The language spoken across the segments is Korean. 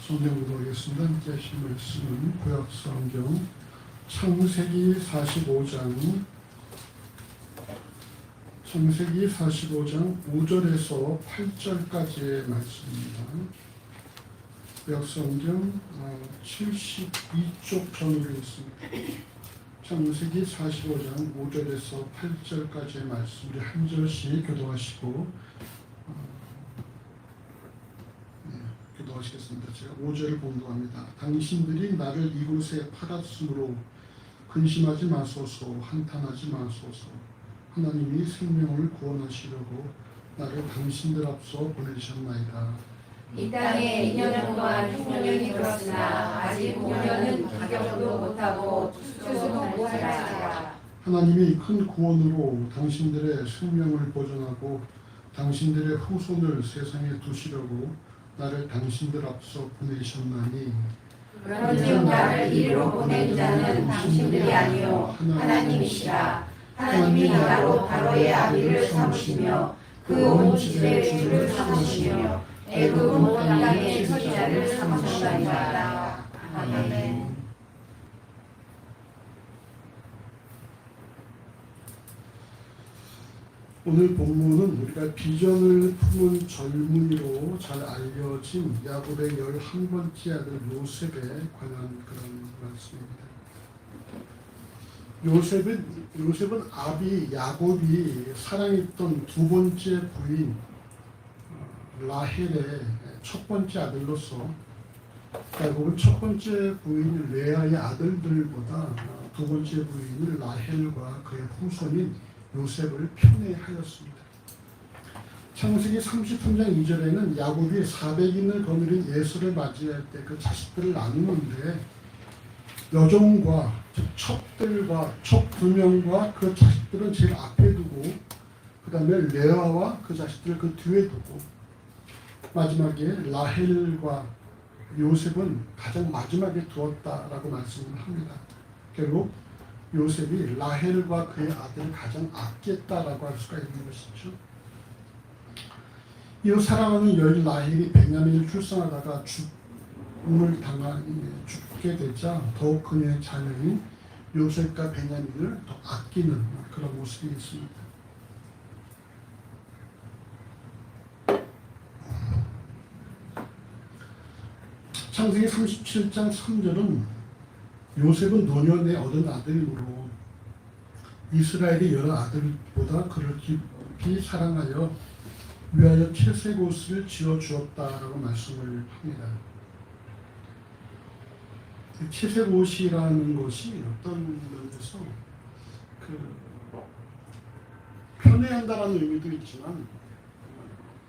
성경 보겠습니다. 함께 하신 말씀은 구약성경 창세기 45장 5절에서 8절까지의 말씀입니다. 구약성경 72쪽 전후로 있습니다. 창세기 45장 5절에서 8절까지의 말씀 우리 한 절씩 교도하시고 기도하시겠습니다. 제가 5절을 봉독합니다. 당신들이 나를 이곳에 팔았으므로 근심하지 마소서, 한탄하지 마소서. 하나님이 생명을 구원하시려고 나를 당신들 앞서 보내셨나이다. 이 땅에 2년 동안 흉년이 들었으나 아직 5년은 가격도 못하고 추수도 못하리라. 하나님이 큰 구원으로 당신들의 생명을 보존하고 당신들의 후손을 세상에 두시려고 나를 당신들 앞서 보내셨나니 그런즉 나를 이리로 보낸 자는 당신들이 아니요 하나님이시라. 하나님이 나로 바로의 아비를 삼으시며 그 온 집의 주를 삼으시며 애굽 온 땅의 선지자를 삼으셨나이다. 아멘. 오늘 본문은 우리가 비전을 품은 젊은이로 잘 알려진 야곱의 11번째 아들 요셉에 관한 그런 말씀입니다. 요셉은 아비 야곱이 사랑했던 두 번째 부인 라헬의 첫 번째 아들로서 야곱은 첫 번째 부인 레아의 아들들보다 두 번째 부인 라헬과 그의 후손인 요셉을 편애하였습니다. 창세기 33장 2절에는 야곱이 400인을 거느린 예수를 맞이할 때 그 자식들을 나누는데 여종과 첩들과 첩 2명과 그 자식들은 제일 앞에 두고 그 다음에 레아와 그 자식들을 그 뒤에 두고 마지막에 라헬과 요셉은 가장 마지막에 두었다라고 말씀을 합니다. 결국 요셉이 라헬과 그의 아들을 가장 아꼈다라고 할 수가 있는 것이죠. 이후 사랑하는 여인 라헬이 베냐민을 출산하다가 죽게 되자 더욱 그녀의 자녀인 요셉과 베냐민을 더 아끼는 그런 모습이 있습니다. 창세기 37장 3절은 요셉은 노년에 얻은 아들이므로 이스라엘의 여러 아들보다 그를 깊이 사랑하여 위하여 채색 옷을 지어주었다라고 말씀을 합니다. 채색 옷이라는 것이 어떤 면에서 편애한다라는 의미도 있지만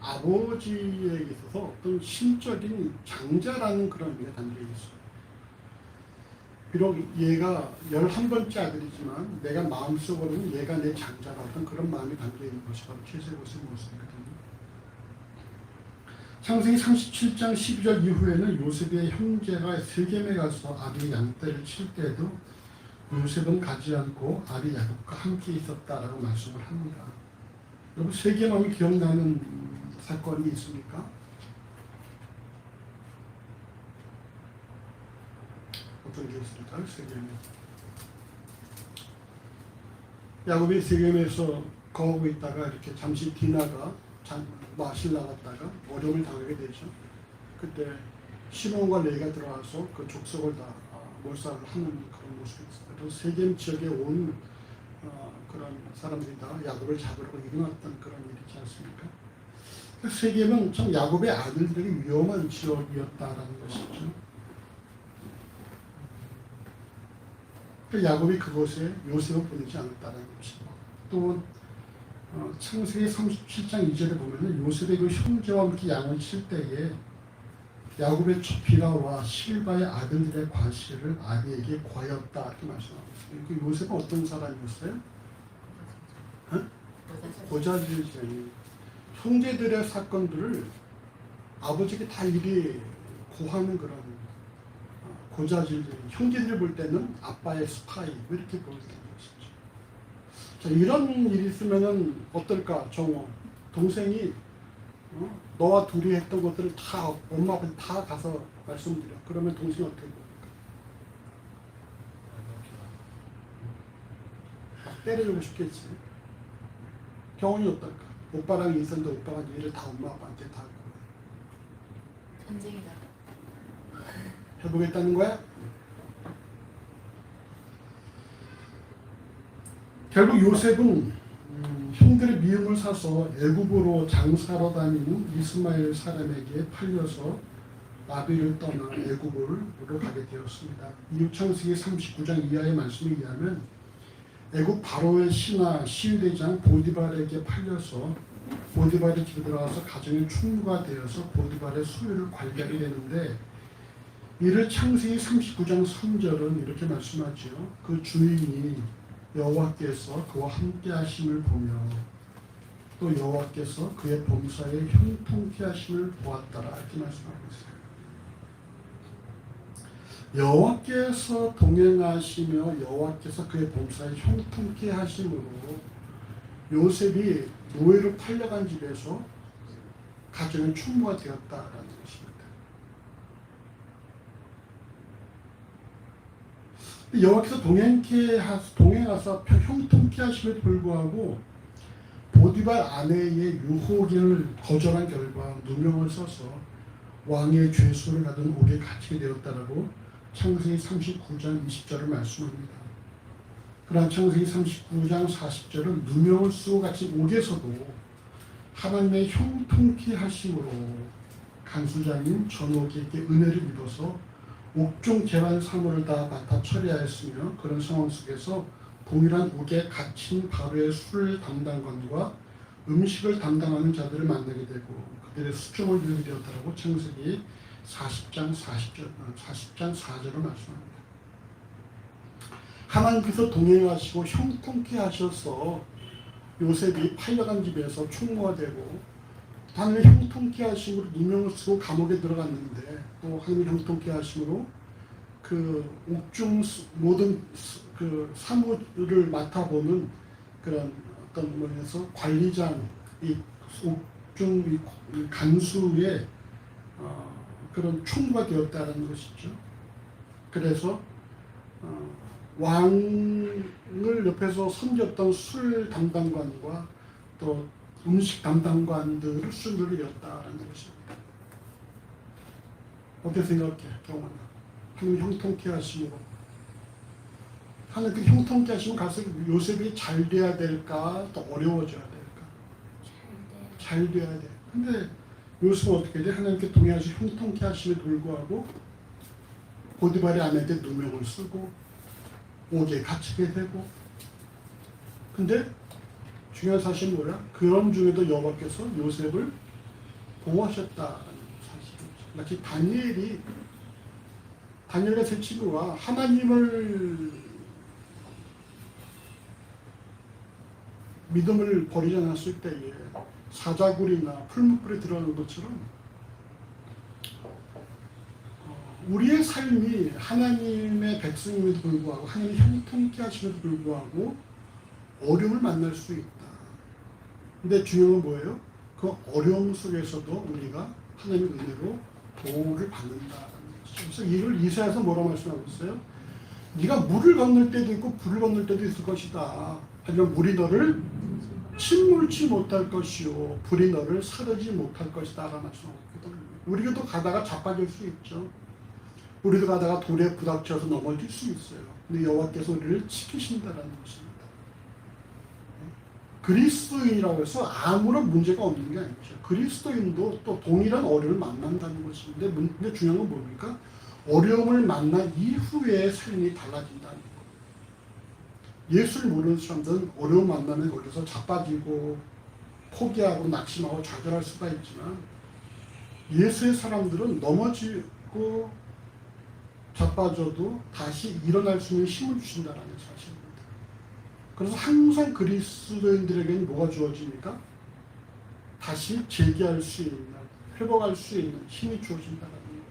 아버지에 있어서 어떤 신적인 장자라는 그런 의미가 담겨 있어요. 비록 얘가 11번째 아들이지만 내가 마음속으로는 얘가 내 장자라 어떤 그런 마음이 담겨있는 것이 바로 채색옷의 모습이거든요. 창세기 37장 12절 이후에는 요셉의 형제가 세겜에 가서 아비 양떼를 칠 때에도 요셉은 가지 않고 아비 야곱과 함께 있었다라고 말씀을 합니다. 여러분 세겜 하면 기억나는 사건이 있습니까? 어떤 게 있습니까? 세겜에 야곱이 세겜에서 거하고 있다가 이렇게 잠시 디나가 마실 나갔다가 어려움을 당하게 되죠. 그때 시몬과 레이가 들어와서 그 족속을 다 몰살을 하는 그런 모습이 있습니다. 또 세겜 지역에 온 그런 사람들이 다 야곱을 잡으려고 일어났던 그런 일이 있지 않습니까? 세겜은 참 야곱의 아들들이 위험한 지역이었다라는 것이죠. 야곱이 그곳에 요셉을 보내지 않았다는 것이고 또 창세기 37장 2절에 보면 요셉의 그 형제와 함께 양을 칠 때에 야곱의 첫 비라와 실바의 아들들의 과실을 아비에게 과였다 이렇게 말씀하고 있습니다. 그 요셉은 어떤 사람이었어요? 고자질쟁이. 형제들의 사건들을 아버지에게 다 일이 고하는 그런 고자질쟁이. 형제들 볼 때는 아빠의 스파이 이렇게 보는 것이죠. 자, 이런 일이 있으면은 어떨까? 정호 동생이 너와 둘이 했던 것들을 다 엄마 아버지 다 가서 말씀드려. 그러면 동생이 어떻게 보일까? 때려주고 싶겠지. 경훈이 어떨까? 오빠랑 있었는데 오빠가 일을 다 엄마 아빠한테 다 하고 전쟁이다. 해보겠다는 거야? 결국 요셉은 형들의 미움을 사서 애굽으로 장사로 다니는 이스마엘 사람에게 팔려서 아비를 떠나 애굽으로 가게 되었습니다. 이후 창세기 39장 이하의 말씀에 의하면 애굽 바로의 신하 시위대장 보디발에게 팔려서 보디발의 집에 들어가서 가정의 충무가 되어서 보디발의 소유를 관리하게 되는데, 이를 창세기 39장 3절은 이렇게 말씀하죠. 그 주인이 여호와께서 그와 함께 하심을 보며 또 여호와께서 그의 범사에 형통케 하심을 보았더라, 이렇게 말씀하고 있어요. 여호와께서 동행하시며 여호와께서 그의 범사에 형통케 하심으로 요셉이 노예로 팔려간 집에서 가정의 충무가 되었다라는 것입니다. 여호와께서 동행하사 형통케 하심에도 불구하고 보디발 아내의 유혹을 거절한 결과 누명을 써서 왕의 죄수를 하던 옥에 갇히게 되었다라고 창세기 39장 20절을 말씀합니다. 그러나 창세기 39장 40절은 누명을 쓰고 갇힌 옥에서도 하나님의 형통케 하심으로 간수장인 전옥에게 은혜를 입어서 옥중 계란 사물을 다 맡아 처리하였으며, 그런 상황 속에서 동일한 옥에 갇힌 바로의 술 담당관과 음식을 담당하는 자들을 만나게 되고 그들의 수종을 이루게 되었다고 창세기 40장 4절을 말씀합니다. 하나님께서 동행하시고 형통케 하셔서 요셉이 팔려간 집에서 충무가 되고, 하나님의 형통케 하심으로 누명을 쓰고 감옥에 들어갔는데, 또 하나님의 형통케 하심으로 그 옥중 모든 그 사무를 맡아보는 그런 어떤 뭐에서 관리장, 이 옥중 이 간수의 그런 총무가 되었다는 것이죠. 그래서 왕을 옆에서 섬겼던 술 담당관과 또 음식 담당관들을 순들이었다라는 것입니다. 어떻게 생각해, 경원아? 하나님 형통케 하심으로, 하나님 그 형통케 하시면 가서 요셉이 잘 돼야 될까, 또 어려워져야 될까? 잘 돼야 돼. 근데 요셉은 어떻게 돼? 하나님께 동행하시 형통케 하심에 불구하고 보디발의 아내한테 누명을 쓰고 옥에 갇히게 되고, 근데 중요한 사실은 뭐야? 그런 중에도 여호와께서 요셉을 보호하셨다는 사실이죠. 마치 다니엘과 세 친구가 하나님을 믿음을 버리지 않았을 때에 사자굴이나 풀무불에 들어가는 것처럼 우리의 삶이 하나님의 백성임에도 불구하고 하나님의 형통케 하심에도 불구하고 어려움을 만날 수 있다. 근데 중요한 건 뭐예요? 그 어려움 속에서도 우리가 하나님의 은혜로 보호를 받는다는 것이죠. 그래서 이걸 이사야서 뭐라고 말씀하고 있어요? 네가 물을 건널 때도 있고 불을 건널 때도 있을 것이다. 하지만 물이 너를 침몰치 못할 것이요 불이 너를 사르지 못할 것이다 라는 말씀하고 있거든요. 우리도 가다가 자빠질 수 있죠. 우리도 가다가 돌에 부닥쳐서 넘어질 수 있어요. 근데 여호와께서 우리를 지키신다라는 것입니다. 그리스도인이라고 해서 아무런 문제가 없는 게 아니죠. 그리스도인도 또 동일한 어려움을 만난다는 것인데, 근데 중요한 건 뭡니까? 어려움을 만난 이후에 삶이 달라진다는 거. 예수를 모르는 사람들은 어려움 만나면 거기서 자빠지고 포기하고 낙심하고 좌절할 수가 있지만, 예수의 사람들은 넘어지고 자빠져도 다시 일어날 수 있는 힘을 주신다는 사실입니다. 그래서 항상 그리스도인들에게는 뭐가 주어집니까? 다시 재기할 수 있는, 회복할 수 있는 힘이 주어진다는 거예요.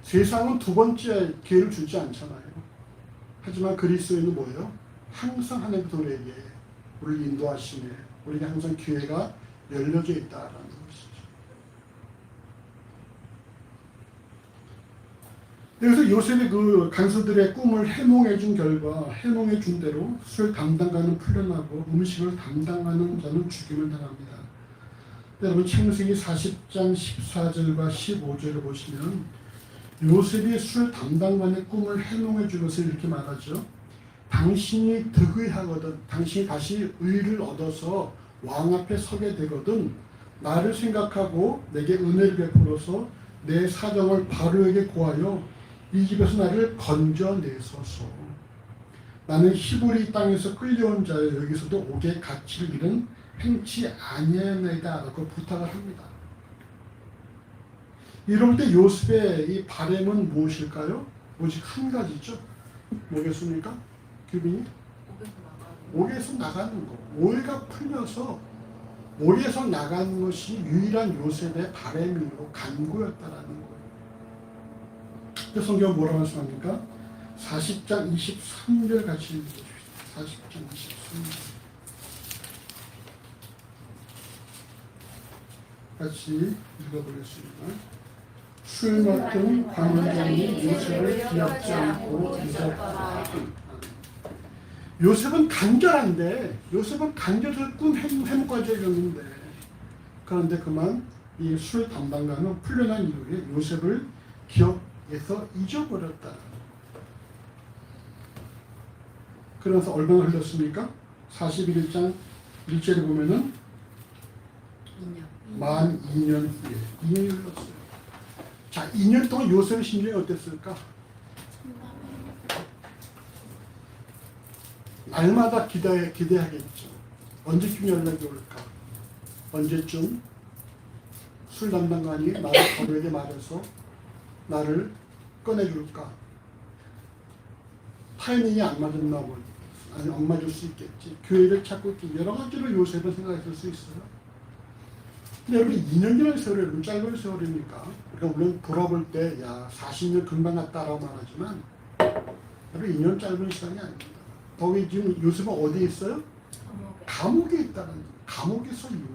세상은 두 번째 기회를 주지 않잖아요. 하지만 그리스도인은 뭐예요? 항상 하나님께서 우리에게 우리를 인도하시네, 우리에게 항상 기회가 열려져 있다라는 그래서 요셉이 그 간수들의 꿈을 해몽해 준 결과 해몽해 준 대로 술 담당가는 풀려나고 음식을 담당하는 자는 죽임을 당합니다. 여러분 창세기 40장 14절과 15절을 보시면 요셉이 술 담당관의 꿈을 해몽해 준 것을 이렇게 말하죠. 당신이 득의하거든 당신이 다시 의를 얻어서 왕 앞에 서게 되거든 나를 생각하고 내게 은혜를 베풀어서 내 사정을 바로에게 고하여 이 집에서 나를 건져내소서. 나는 히브리 땅에서 끌려온 자여 여기서도 옥에 갇힐 일은 행치 아니하나이다 라고 부탁을 합니다. 이럴 때 요셉의 이 바램은 무엇일까요? 오직 한 가지죠. 뭐겠습니까? 규빈이? 옥에서 나가는 거. 오해가 풀려서 옥에서 나가는 것이 유일한 요셉의 바램이고 간구였다라는 거예요. 그래서 성경 뭐라고 말씀합니까? 40장 23절 같이 읽어주십시오. 40장 23절 같이 읽어보겠습니다. 술 맡은 관원장이 요셉을 기억지 않고 잊었다. 요셉은 간절한데 요셉은 간절해서 꿈 해묵까지 읽었는데 그런데 그만 이 술 담당관은 풀려난 이후에 요셉을 기억에서 잊어버렸다. 그래서 얼마나 흘렀습니까? 41장 1절에 보면은 만 2년 후에 2년이 흘렀어요. 자, 2년 동안 요셉의 심정이 어땠을까? 날마다 기대하겠죠. 언제쯤 연락이 올까? 언제쯤 술 담당관이 나를 바로에게 말해서 나를 꺼내줄까? 타이밍이 안 맞았나 보니 아니 안 맞을 수 있겠지. 교회를 찾고 있겠지. 여러 가지로 요셉은 생각했을 수 있어요. 근데 여러분 2년이라는 세월이 여러분 짧은 세월이니까 그러니까 물론 돌아볼 때 야 40년 금방 갔다라고 말하지만 여러분 2년 짧은 시간이 아닙니다. 거기 지금 요셉은 어디에 있어요? 감옥에 있다는 거예요. 감옥에서 2년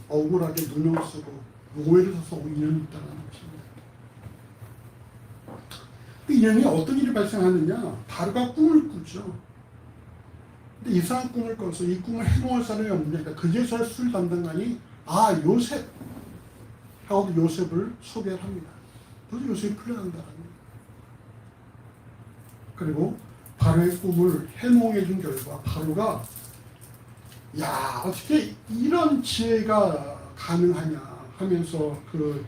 억울하게 누명 쓰고 오해를 써서 2년 있다는 것입니다. 그 2년이 어떤 일이 발생하느냐 바로가 꿈을 꾸죠. 근데 이상한 꿈을 꿔서 이 꿈을 해몽할 사람이 없으니까 그제서야 술 담당관이 아 요셉 하고 요셉을 소개를 합니다. 그래서 요셉이 풀려난다는 거예요. 그리고 바로의 꿈을 해몽해 준 결과 바로가 야 어떻게 이런 지혜가 가능하냐 하면서 그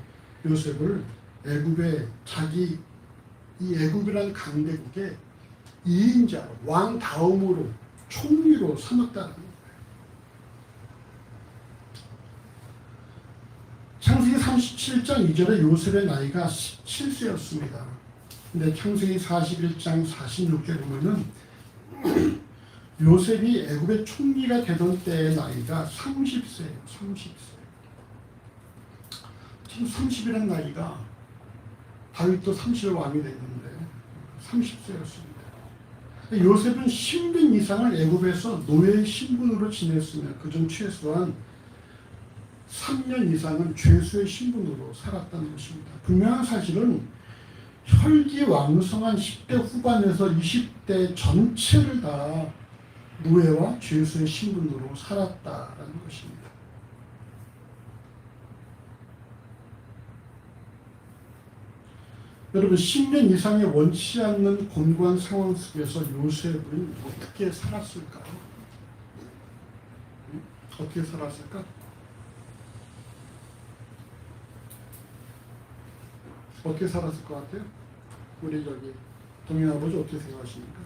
요셉을 애굽의 자기 이 애굽이라는 강대국의 2인자 왕 다음으로 총리로 삼았다는 거예요. 창세기 37장 2절에 요셉의 나이가 17세였습니다. 근데 창세기 41장 46절에 보면은 요셉이 애굽의 총리가 되던 때의 나이가 30세예요. 30세. 지금 30이라는 나이가 다윗도 30의 왕이 됐는데 30세였습니다. 요셉은 10년 이상을 애굽에서 노예 신분으로 지냈으며 그중 최소한 3년 이상은 죄수의 신분으로 살았다는 것입니다. 분명한 사실은 혈기왕성한 10대 후반에서 20대 전체를 다 노예와 죄수의 신분으로 살았다는 것입니다. 여러분 10년 이상의 원치 않는 곤고한 상황 속에서 요셉은 어떻게 살았을까요? 어떻게 살았을까? 어떻게 살았을 것 같아요? 우리 저기 동현 아버지 어떻게 생각하십니까?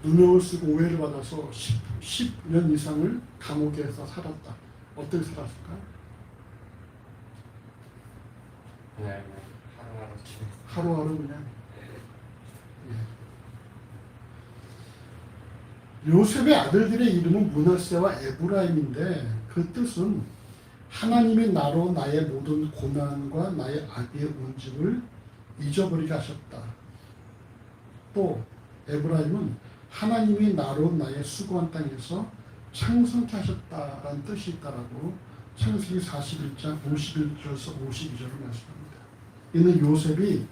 누명을 쓰고 오해를 받아서 10년 이상을 감옥에서 살았다. 어떻게 살았을까요? 네. 하루하루 그냥. 예. 요셉의 아들들의 이름은 므낫세와 에브라임인데 그 뜻은 하나님이 나로 나의 모든 고난과 나의 악의 온증을 잊어버리게 하셨다. 또 에브라임은 하나님이 나로 나의 수고한 땅에서 창성케 하셨다라는 뜻이 있다라고 창세기 41장 51절에서 52절을 말씀합니다. 이는 요셉이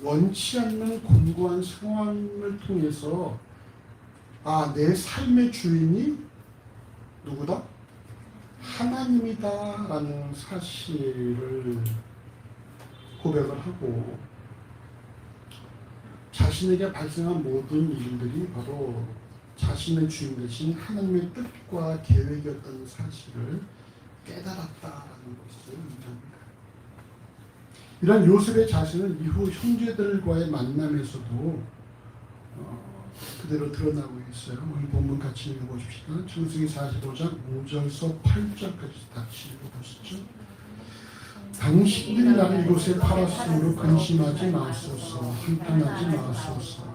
원치 않는 곤고한 상황을 통해서 내 삶의 주인이 누구다? 하나님이다라는 사실을 고백을 하고 자신에게 발생한 모든 일들이 바로 자신의 주인 대신 하나님의 뜻과 계획이었다는 사실을 깨달았다라는 것을 의미합니다. 이런 요셉의 자신은 이후 형제들과의 만남에서도 그대로 드러나고 있어요. 오늘 본문 같이 읽어보십시다. 창세기 45장 5절에서 8절까지 같이 읽어보시죠. 당신들이 나를 이곳에 팔았으므로 근심하지 마소서, 한탄하지 마소서.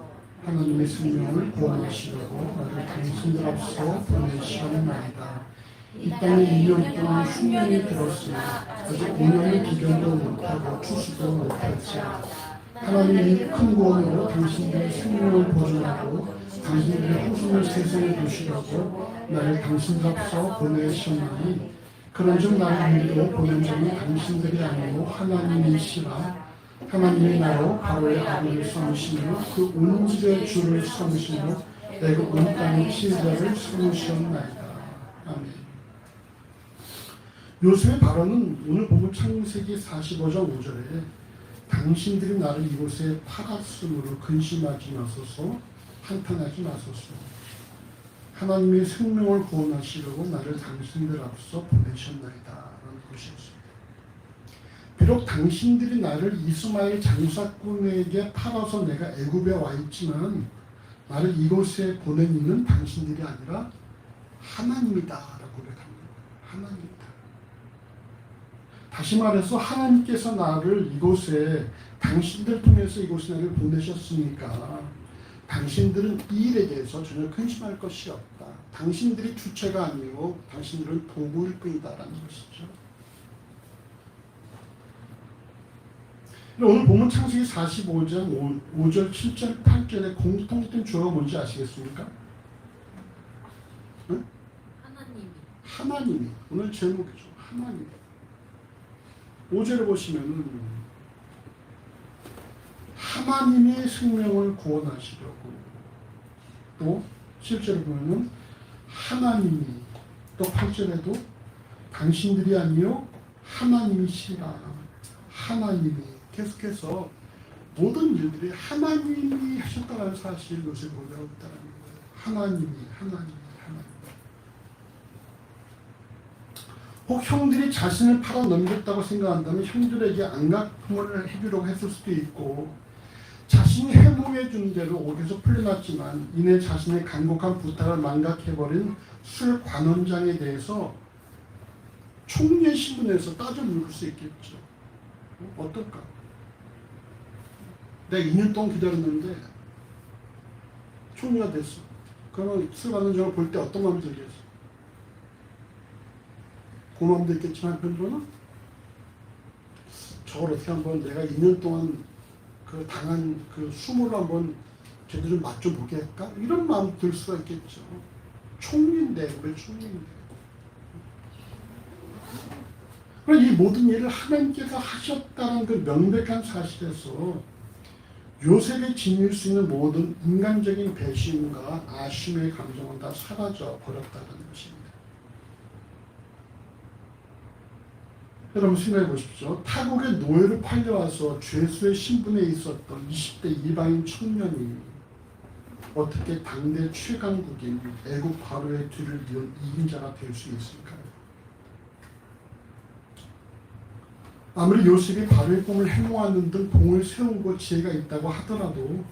하나님의 생명을 구원하시려고 나를 당신들 앞서 보내시옵나이다. 이 땅에 2년 동안 흉년이 들었으나 아직 5년을 기견도 못하고 추수도 못할지라. 하나님이 큰 구원으로 당신들의 생명을 보존하고 당신들의 후손을 세상에 두시려고 나를 당신들 앞서 보내셨나니 그런즉 나를 믿고 보낸 자는 당신들이 아니고 하나님이시라. 하나님이 나로 바로의 아들을 삼으시며 그 온 집의 주를 삼으시며 애굽 온 땅의 지혜자를 삼으셨나이다. 아멘. 요셉의 발언은 오늘 보면 창세기 45장 5절에 당신들이 나를 이곳에 팔았으므로 근심하지 마소서, 한탄하지 마소서. 하나님의 생명을 구원하시려고 나를 당신들 앞서 보내셨나이다 라는 것이었습니다. 비록 당신들이 나를 이스마엘 장사꾼에게 팔아서 내가 애굽에 와 있지만 나를 이곳에 보낸 이는 당신들이 아니라 하나님이다 라고 고백합니다. 하나님이다. 다시 말해서 하나님께서 나를 이곳에 당신들 통해서 이곳에 나를 보내셨으니까 당신들은 이 일에 대해서 전혀 근심할 것이 없다. 당신들이 주체가 아니고 당신들은 도구일 뿐이다라는 것이죠. 오늘 보면 창세기 45장 5절, 7절, 8절의 공통된 주어가 뭔지 아시겠습니까? 응? 하나님이. 오늘 제목이죠. 하나님. 5절을 보시면은 하나님의 생명을 구원하시려고, 또 7절을 보면은 하나님이, 또 8절에도 당신들이 아니요 하나님이시라. 하나님이. 계속해서 모든 일들이 하나님이 하셨다는 사실을 요새 고백하고 있다는 거예요. 하나님이. 혹 형들이 자신을 팔아 넘겼다고 생각한다면 형들에게 안갚음을 해주려고 했을 수도 있고, 자신이 해몽해 준 대로 옥에서 풀려났지만 이내 자신의 간곡한 부탁을 망각해버린 술 관원장에 대해서 총리의 신분에서 따져 물을 수 있겠죠. 어떨까? 내가 2년 동안 기다렸는데 총리가 됐어. 그러면 술 관원장을 볼 때 어떤 마음이 들겠어? 고마움도 있겠지만 한편으로는 저걸 어떻게 한번 내가 2년 동안 그 당한 그 수모를 한번 제대로 맛 좀 보게 할까? 이런 마음 들 수가 있겠죠. 총리인데, 왜 총리인데? 그럼 이 모든 일을 하나님께서 하셨다는 그 명백한 사실에서 요셉이 지닐 수 있는 모든 인간적인 배신과 아쉬움의 감정은 다 사라져 버렸다는 것입니다. 여러분 생각해 보십시오. 타국의 노예로 팔려와서 죄수의 신분에 있었던 20대 이방인 청년이 어떻게 당대 최강국인 애국 바로의 뒤를 이은 이긴자가 될 수 있을까요? 아무리 요셉이 바로의 꿈을 해모하는 등 공을 세우고 지혜가 있다고 하더라도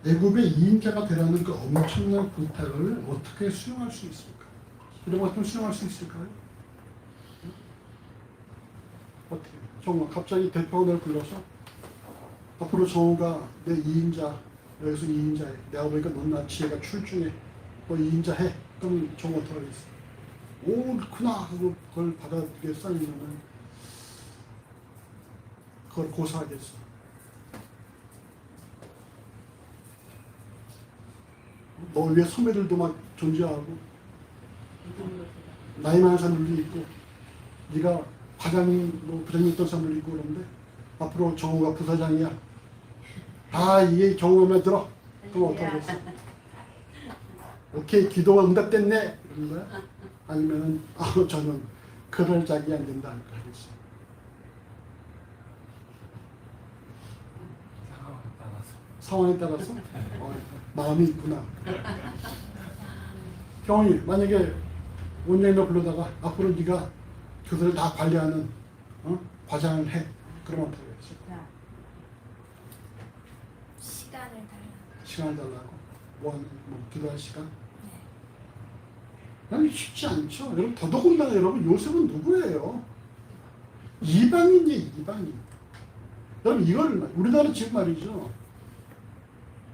애굽의 이인자가 되라는 그 엄청난 부탁을 어떻게 수용할 수 있을까? 이런 것들 수용할 수 있을까요? 어떻게? 정말 갑자기 대표원을 불러서 앞으로 정우가 내 2인자, 여기서 2인자해. 내가 보니까 너나 지혜가 출중해. 너 2인자 해. 그럼 정우 어떻게 하겠어? 오, 그렇구나 하고 그걸 받아들이겠어? 아니면 그걸 고사하겠어? 너 위에 선배들도 막 존재하고 나이 많은 사람들도 있고 네가 과장님, 부장님 있던 사람들도 있고 그런데 앞으로 정우가 부사장이야. 아, 이게 정우 마음에 들어. 그럼 어떻게 하겠어? 오케이, 기도가 응답됐네. 이런 거야? 아니면은, 저는 그럴 자기 안 된다. 하겠어. 상황에 따라서 마음이 있구나. 경훈이, 만약에 원장님을 불러다가 앞으로 네가 교사를 다 관리하는 과장을 해. 그러면 어떻게 하겠어? 시간을 달라고. 뭐 기도할 시간? 아니, 쉽지 않죠. 여러분, 더더군다나 여러분, 요셉은 누구예요? 이방인이에요, 이방인. 여러분, 이걸, 우리나라 지금 말이죠.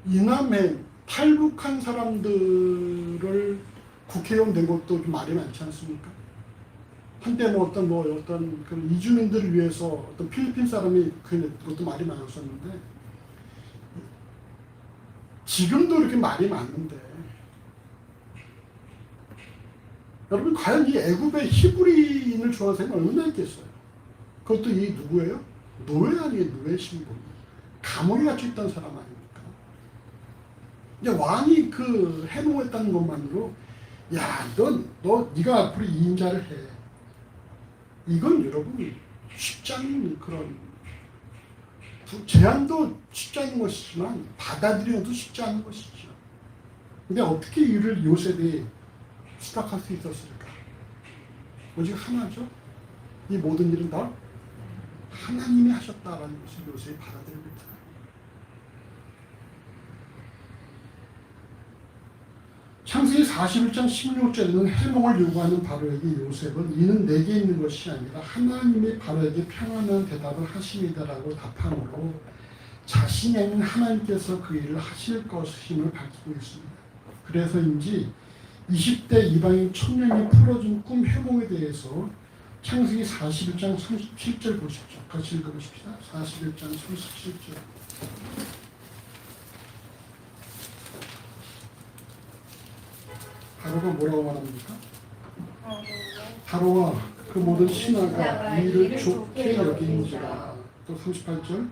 이남에 탈북한 사람들을 국회의원 된 것도 좀 말이 많지 않습니까? 한때 어떤 그 이주민들을 위해서 어떤 필리핀 사람이 그것도 말이 많았었는데, 지금도 이렇게 말이 많은데, 여러분, 과연 이 애굽의 히브리인을 좋아하는 사람이 얼마나 있겠어요? 그것도 이 누구예요? 노예 아니에요, 노예 신분. 감옥에 갇혀 있다는 사람 아닙니까? 이제 왕이 그 해몽했다는 것만으로, 야, 네가 앞으로 이 인자를 해. 이건 여러분 쉽지 않은 그런 제안도 쉽지 않은 것이지만 받아들여도 쉽지 않은 것이죠. 근데 어떻게 이를 요셉이 수락할 수 있었을까? 오직 하나죠. 이 모든 일은 다 하나님이 하셨다라는 것을 요셉이 받아들이고 있다. 창세기 41장 16절에는 해몽을 요구하는 바로에게 요셉은 이는 내게 있는 것이 아니라 하나님이 바로에게 평안한 대답을 하심이다라고 답함으로 자신이 아닌 하나님께서 그 일을 하실 것임을 밝히고 있습니다. 그래서인지 20대 이방인 청년이 풀어준 꿈 해몽에 대해서 창세기 41장 37절 보십시오. 같이 읽어보십시다. 41장 37절. 바로가 뭐라고 말합니까? 바로와 그 모든 신하가 이를 좋게 여긴지라. 또 38절.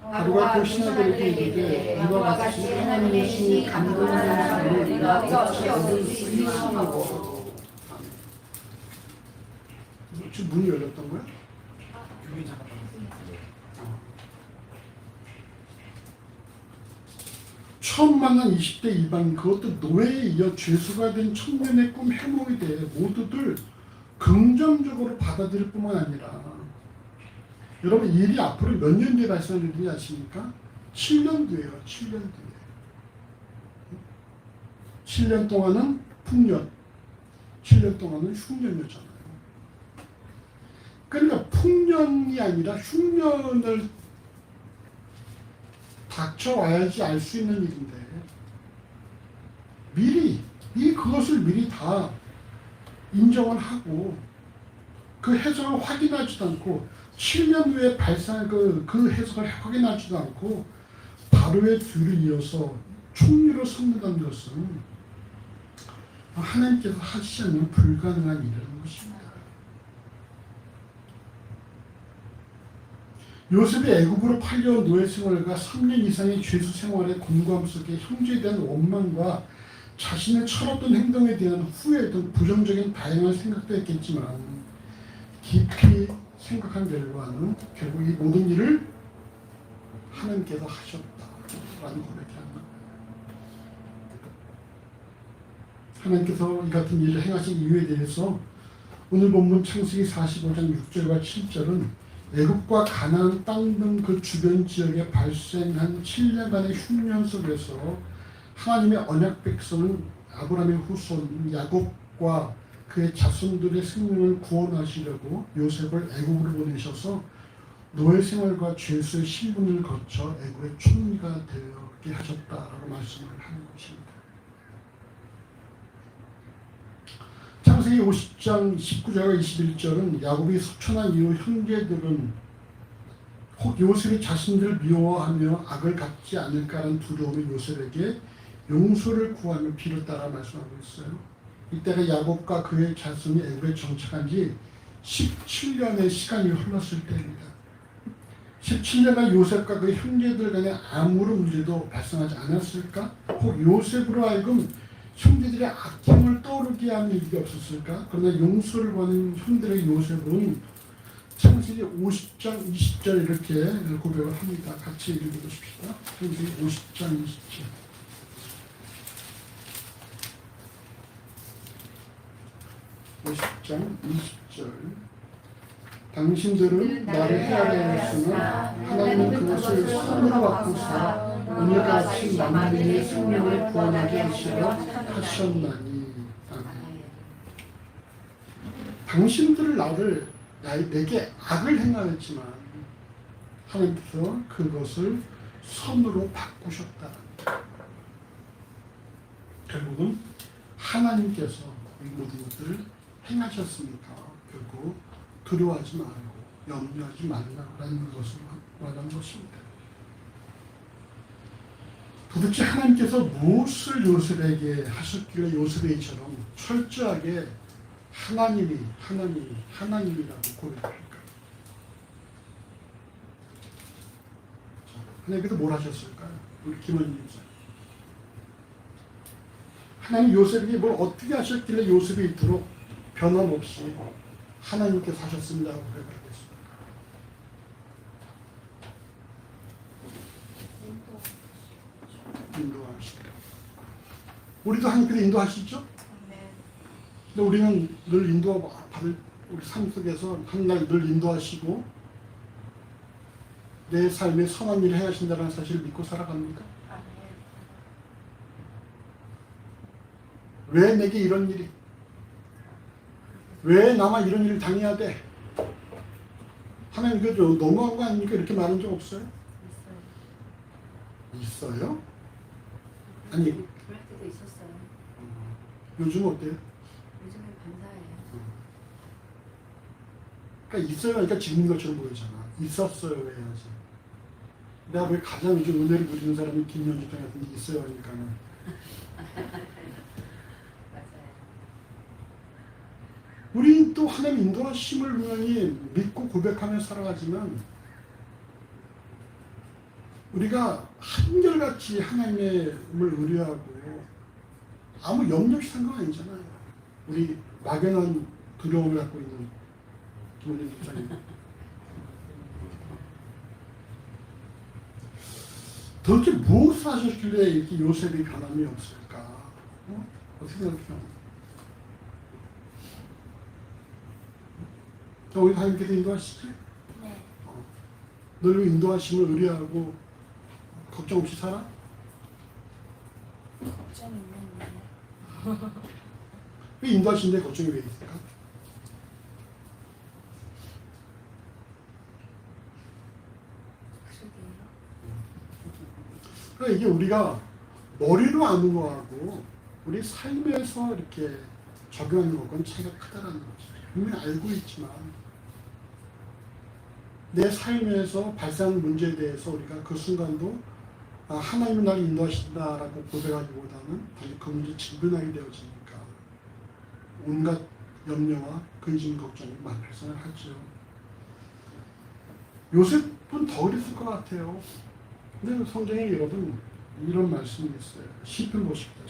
바로가 그 신하들에게 이르되 이와 같이 하나님의 신이 감동하는 사람을 우리가 어찌 얻을 수 있으리고. 지금 문이 열렸던 거야? 처음 만난 20대 이방인, 그것도 노예에 이어 죄수가 된 청년의 꿈 해몽에 대해 모두들 긍정적으로 받아들일 뿐만 아니라, 여러분, 이 일이 앞으로 몇 년 뒤에 발생할 일인지 아십니까? 7년 뒤에요. 7년 뒤에. 7년 동안은 풍년, 7년 동안은 흉년이었잖아요. 그러니까 풍년이 아니라 흉년을 닥쳐와야지 알 수 있는 일인데, 미리 그것을 미리 다 인정을 하고 그 해석을 확인하지도 않고 7년 후에 발생한 그 해석을 확인하지도 않고 바로의 뒤를 이어서 총리로 섬는다는 것은 하나님께서 하시지 않으면 불가능한 일이라는 것입니다. 요셉이 애굽으로 팔려온 노예 생활과 3년 이상의 죄수 생활의 곤고함 속에 형제에 대한 원망과 자신의 철없던 행동에 대한 후회 등 부정적인 다양한 생각도 했겠지만 깊이 생각한 결과는 결국 이 모든 일을 하나님께서 하셨다라는 고백이랍니다. 하나님께서 이 같은 일을 행하신 이유에 대해서 오늘 본문 창세기 45장 6절과 7절은 애굽과 가나안 땅 등 그 주변 지역에 발생한 7년간의 흉년 속에서 하나님의 언약 백성은 아브라함의 후손 야곱과 그의 자손들의 생명을 구원하시려고 요셉을 애굽으로 보내셔서 노예 생활과 죄수의 신분을 거쳐 애굽의 총리가 되게 하셨다라고 말씀을 하는 것입니다. 창세기 50장 19절과 21절은 야곱이 소천한 이후 형제들은 혹 요셉이 자신들을 미워하며 악을 갚지 않을까라는 두려움이 요셉에게 용서를 구하며 비를 따라 말씀하고 있어요. 이때가 야곱과 그의 자손이 애굽에 정착한 지 17년의 시간이 흘렀을 때입니다. 17년간 요셉과 그 형제들 간에 아무런 문제도 발생하지 않았을까? 혹 요셉으로 하여금 형제들의 악행을 떠오르게 하는 일이 없었을까? 그러나 용서를 받은 형들의 요셉은 창세기 50장 20절 이렇게 고백을 합니다. 같이 읽어보십시다. 창세기 50장 20절. 당신들은 나를 해하려 했으나 하나님은 그것을 선으로 바꾸사 오늘과 같이 만민의 생명을 구원하게 하시려 하셨나니. 아멘. 당신들을 내게 악을 행하였지만 하나님께서 그것을 선으로 바꾸셨다. 결국은 하나님께서 이 모든 것들을 행하셨으니까 결국 두려워하지 말고 염려하지 말라라는 것을 말하는 것입니다. 도대체 하나님께서 무엇을 요셉에게 하셨길래 요셉의 이처럼 철저하게 하나님이라고 고백할까? 하나님께서 뭘 하셨을까요? 우리 김원님 사 하나님 요셉에게 뭘 어떻게 하셨길래 요셉이 이토록 변함없이 하나님께서 하셨습니다 하고 고백하겠습니다. 인도하시다. 우리도 하나님께서 인도하시죠? 근데 우리는 늘 인도받을 우리 삶 속에서 하나님 늘 인도하시고 내 삶에 선한 일을 행하신다는 사실을 믿고 살아갑니까? 왜 내게 이런 일이? 왜 나만 이런 일을 당해야 돼? 하나님 이거 너무한 거 아닙니까? 이렇게 말한 적 없어요? 있어요? 아니 그럴 때도 있었어요. 요즘 어때요? 요즘은 감사해요. 그러니까 있어요. 그러니까 지금 것처럼 보이잖아. 있었어요. 해야지. 내가 왜 가장 요즘 은혜를 누리는 사람이 김연주 장 같은 게 있어요. 하니까는. 우리는 또 하나님 인도하심을 분명히 믿고 고백하며 살아가지만 우리가 한결같이 하나님을 의뢰하고 아무 염려 없이 산 건 아니잖아요. 우리 막연한 두려움을 갖고 있는 김원님 목사님. 도대체 무엇을 하셨길래 이렇게 요셉이 변함이 없을까? 어떻게 생각해요? 우리 하나님께서 인도하시지? 네. 늘 인도하심을 의뢰하고 걱정 없이 살아? 걱정이 있는데. 왜 인도하시는데 걱정이 왜 있을까? 그러니까 이게 우리가 머리로 아는 거하고 우리 삶에서 이렇게 적용하는 것과는 차이가 크다라는 거죠. 분명히 알고 있지만 내 삶에서 발생하는 문제에 대해서 우리가 그 순간도 하나님은 나를 인도하신다라고 고백하기보다는 그 문제 직면하게 되어지니까 온갖 염려와 근심 걱정이 많이 발생을 하죠. 요셉은 더 그랬을 것 같아요. 근데 성경에 여러분 이런 말씀이 있어요. 시편 보십시다.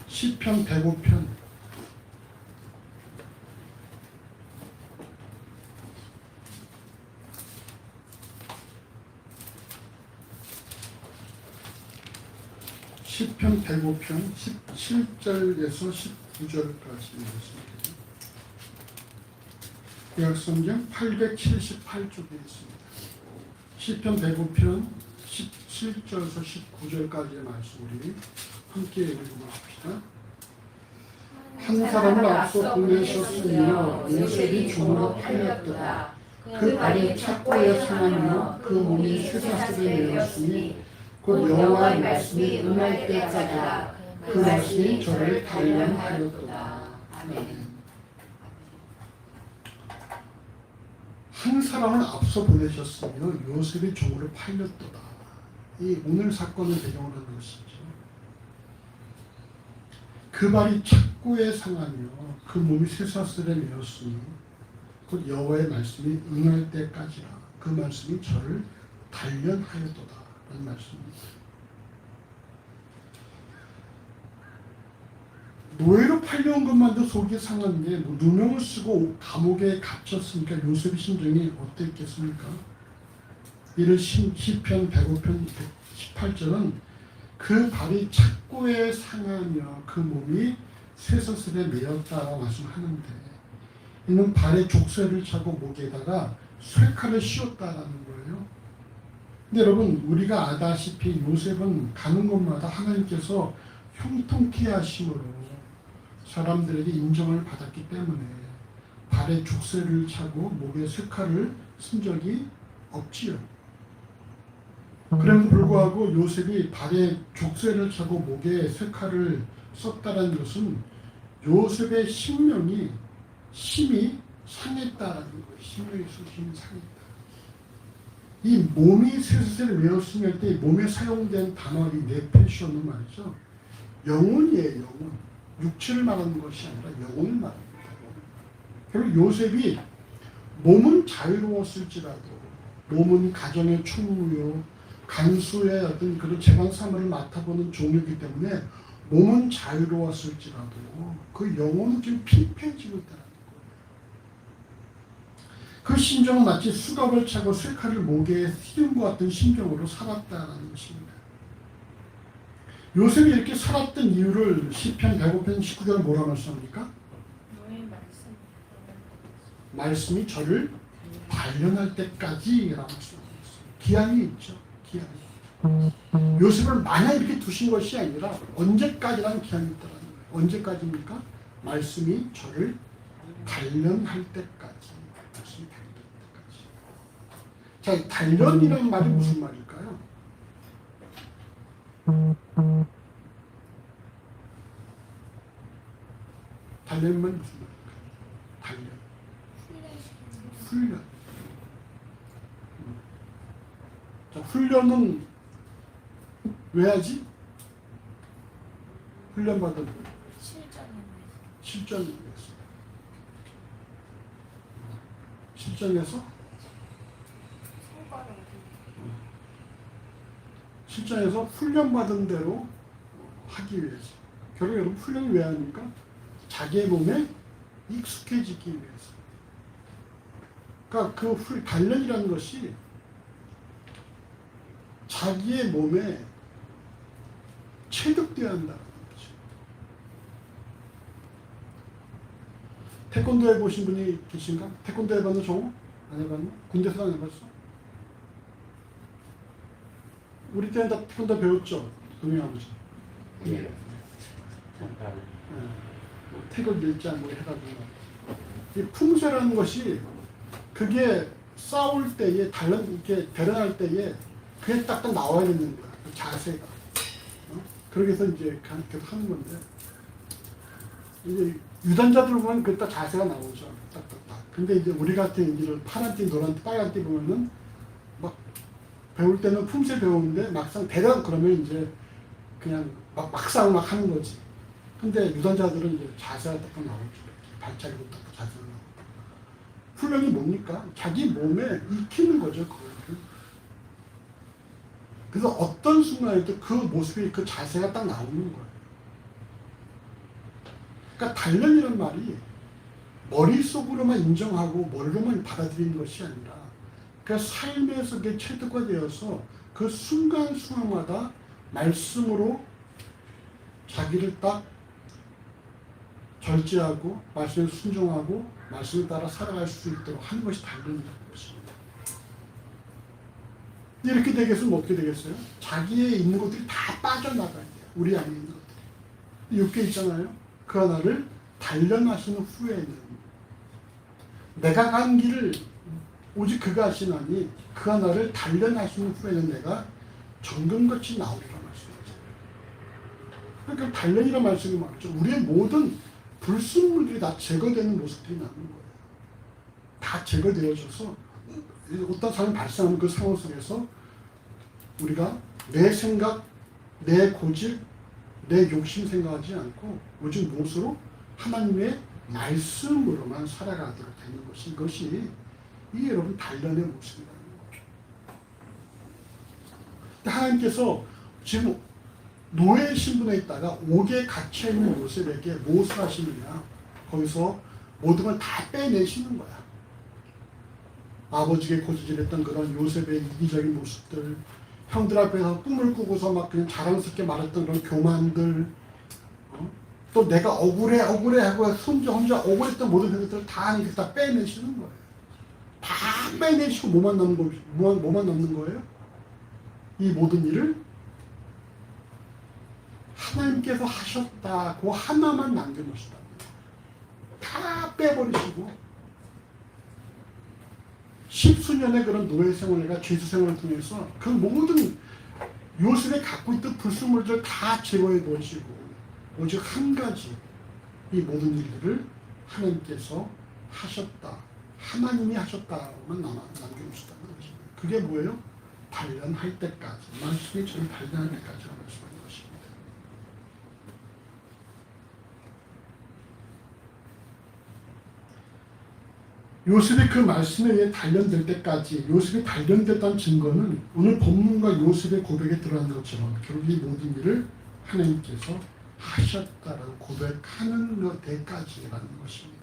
시편 105편 시편 105편 17절에서 19절까지 말씀입니다. 구약성경 878쪽에 있습니다. 시편 105편 17절에서 19절까지의 말씀 우리 함께 읽어보십시다. 한 사람을 앞서 보내셨으며 요셉이 종으로 팔렸도다. 그 발이 착고에 상하며 그 몸이 쇠사슬에 매였으니 곧 여호와의 말씀이 응할 때까지라. 그 말씀이 저를 단련하였도다. 아멘. 한 사람을 앞서 보내셨으며 요셉이 종으로 팔렸도다. 이 오늘 사건을 배경으로 하는 것이죠. 그 발이 착고에 상하며 그 몸이 쇠사슬에 매였으니 곧 여호와의 말씀이 응할 때까지라. 그 말씀이 저를 단련하였도다 라는 말씀입니다. 노예로 팔려온 것만도 속이 상한데 뭐 누명을 쓰고 감옥에 갇혔으니까 요셉의 심정이 어땠겠습니까? 이를 시편 105편 18절은 그 발이 착고에 상하며 그 몸이 쇠사슬에 매였다라고 말씀하는데, 이는 발에 족쇄를 차고 목에다가 쇠칼을 씌웠다라는 거예요. 근데 여러분, 우리가 아다시피 요셉은 가는 곳마다 하나님께서 형통케 하심으로 사람들에게 인정을 받았기 때문에 발에 족쇄를 차고 목에 쇠칼을 쓴 적이 없지요. 그럼에도 불구하고 요셉이 발에 족쇄를 차고 목에 쇠칼을 썼다는 것은 요셉의 심령이 심히 상했다라는 거예요. 심령이 심히 상했다. 이 몸이 쇠사슬에 매었으며 할 때 몸에 사용된 단어, 이 네페시오는 말이죠. 영혼이에요, 영혼. 육체를 말하는 것이 아니라 영혼을 말합니다. 결국 요셉이 몸은 자유로웠을지라도, 몸은 가정의 총무요, 간수의 어떤 그런 재반 사물을 맡아보는 종류이기 때문에 몸은 자유로웠을지라도 그 영혼은 지금 피폐해지고 있다는 거예요. 그 심정은 마치 수갑을 차고 쇠칼을 목에 휘둔 것 같은 심정으로 살았다는 것입니다. 요셉이 이렇게 살았던 이유를 시편 105편 19절 뭐라 말씀합니까? 말씀이 저를 단련할 때까지라고 말씀합니다. 기한이 있죠. 기한이. 요셉을 마냥 이렇게 두신 것이 아니라 언제까지라는 기한이 있다는 거예요. 언제까지입니까? 말씀이 저를 단련할 때까지. 말씀이 단련할 때까지. 자, 단련이라는 말이 무슨 말일까요? 단련은 무슨 말일까요? 단련. 훈련. 자, 훈련은 왜 하지? 훈련받은 실전을 위해서. 실전에서 실전에서 훈련받은 대로 하기 위해서. 결국 여러분 훈련을 왜 합니까? 자기의 몸에 익숙해지기 위해서. 그러니까 그 단련이라는 것이 자기의 몸에 체득되어야 한다는 거죠. 태권도 해보신 분이 계신가? 태권도 해봤나 정우? 안 해봤나? 군대에서 안 해봤어? 우리 때는 다 태권도 배웠죠? 동영 아버지. 예. 잠깐. 뭐 태극 일자 뭐 해가지고. 이 품새라는 것이 그게 싸울 때에 이렇게 대련할 때에 그게 딱 나와야 되는 거야. 그 자세가. 그렇게 해서 이제 계속 하는 건데, 이제 유단자들 보면 그 딱 자세가 나오죠. 딱딱딱. 근데 이제 우리 같은 이제 파란 띠, 노란 띠, 빨간 띠 보면은 막 배울 때는 품새 배우는데 막상 대련 그러면 이제 그냥 막상 막 하는 거지. 근데 유단자들은 이제 자세가 딱 나오죠. 발차기도 딱 자세가 나오고. 훈련이 뭡니까? 자기 몸에 익히는 거죠. 그걸. 그래서 어떤 순간에도 그 모습이, 그 자세가 딱 나오는 거예요. 그러니까 단련이라는 말이 머릿속으로만 인정하고 머리로만 받아들이는 것이 아니라 그 삶에서 그게 체득화되어서 그 순간순간마다 말씀으로 자기를 딱 절제하고 말씀에 순종하고 말씀에 따라 살아갈 수 있도록 하는 것이 단련이라는 것입니다. 이렇게 되겠으면 어떻게 되겠어요? 자기에 있는 것들이 다 빠져나가야 돼요. 우리 안에 있는 것들이. 6개 있잖아요. 그 하나를 단련하신 후에는 내가 간 길을 오직 그가 하시나니 그 하나를 단련하신 후에는 내가 정금같이 나오리라 말씀이죠. 그러니까 단련이라는 말씀이 맞죠. 우리의 모든 불순물들이 다 제거되는 모습들이 나는 거예요. 다 제거되어져서 어떤 상황이 발생하는 그 상황 속에서 우리가 내 생각, 내 고집, 내 욕심 생각하지 않고 오직 무엇으로? 하나님의 말씀으로만 살아가도록 되는 것이, 이것이 이 여러분 단련의 모습이라는 거예요. 하나님께서 지금 노예 신분에 있다가 옥에 갇혀있는 요셉에게 무엇을 하시느냐. 거기서 모든 걸 다 빼내시는 거야. 아버지에게 고지질했던 그런 요셉의 이기적인 모습들, 형들 앞에서 꿈을 꾸고서 막 그냥 자랑스럽게 말했던 그런 교만들, 또 내가 억울해 하고 혼자 억울했던 모든 것들을 다 하나님께 다 빼내시는 거예요. 다 빼내시고 뭐만 남는 거예요? 이 모든 일을 하나님께서 하셨다. 그 하나만 남겨놓으시다. 다 빼버리시고 십수년의 그런 노예 생활과 죄수 생활을 통해서 그 모든 요셉이 갖고 있던 불순물들을 다 제거해 버리시고 오직 한 가지 이 모든 일들을 하나님께서 하셨다. 하나님이 하셨다만 남겨놓으셨다는 것입니다. 그게 뭐예요? 단련할 때까지. 말씀이 저를 단련할 때까지 말씀하는 것입니다. 요셉이 그 말씀에 의해 단련될 때까지, 요셉이 단련됐다는 증거는 오늘 본문과 요셉의 고백에 들어간 것처럼 결국 이 모든 일을 하나님께서 하셨다라고 고백하는 데까지라는 것입니다.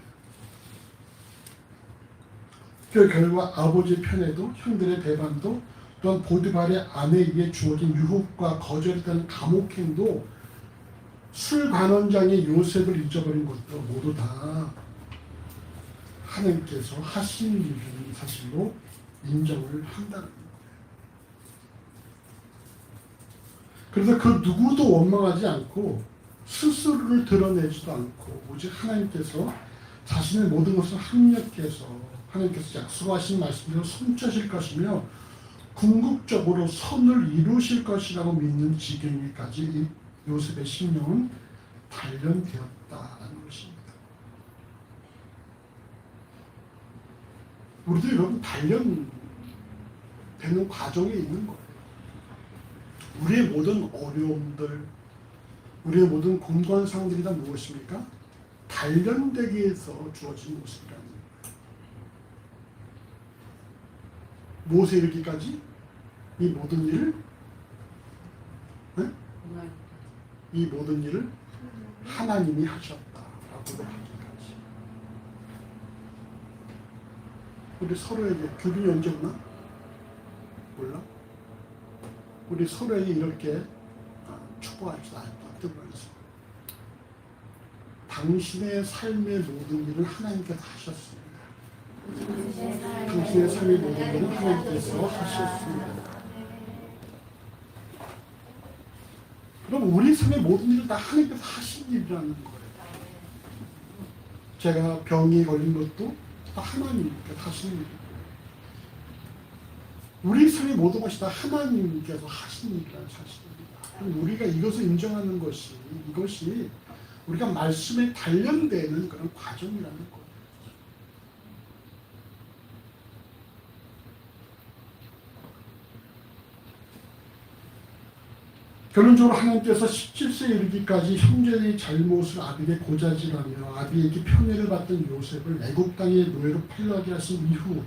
그 결과 아버지의 편에도 형들의 배반도 또한 보디발의 아내에 의해 주어진 유혹과 거절했다는 감옥행도 술관원장의 요셉을 잊어버린 것도 모두 다 하나님께서 하신 일이라는 사실로 인정을 한다는 거예요. 그래서 그 누구도 원망하지 않고 스스로를 드러내지도 않고 오직 하나님께서 자신의 모든 것을 합력해서 하나님께서 약속하신 말씀대로 성취하실 것이며 궁극적으로 선을 이루실 것이라고 믿는 지경에까지 이 요셉의 심령은 단련되었다라는 것입니다. 우리도 여러분 단련되는 과정에 있는 거예요. 우리의 모든 어려움들, 우리의 모든 공고한 상황들이 다 무엇입니까? 단련되기 위해서 주어진 모습이라는 거예요. 무엇에 이르기까지? 이 모든 일을 이 모든 일을 하나님이 하셨다라고 하기까지. 우리 서로에게 교빈이 언제 오나? 몰라? 우리 서로에게 이렇게 축복합시다. 뜨거워서 당신의 삶의 모든 일을 하나님께서 하셨습니다. 당신의 삶의 모든 일을 하나님께서 하셨습니다. 그럼 우리 삶의 모든 일을 다 하나님께서 하신 일이라는 거예요. 제가 병이 걸린 것도 다 하나님께서 하신 일이에요. 우리 삶의 모든 것이 다 하나님께서 하신 일이라는 사실입니다. 그럼 우리가 이것을 인정하는 것이, 이것이 우리가 말씀에 단련되는 그런 과정이라는 거예요. 결론적으로 하나님께서 17세에 이르기까지 형제의 잘못을 아비에게 고자질하며 아비에게 편애를 받던 요셉을 애굽 땅의 노예로 팔려가게 하신 이후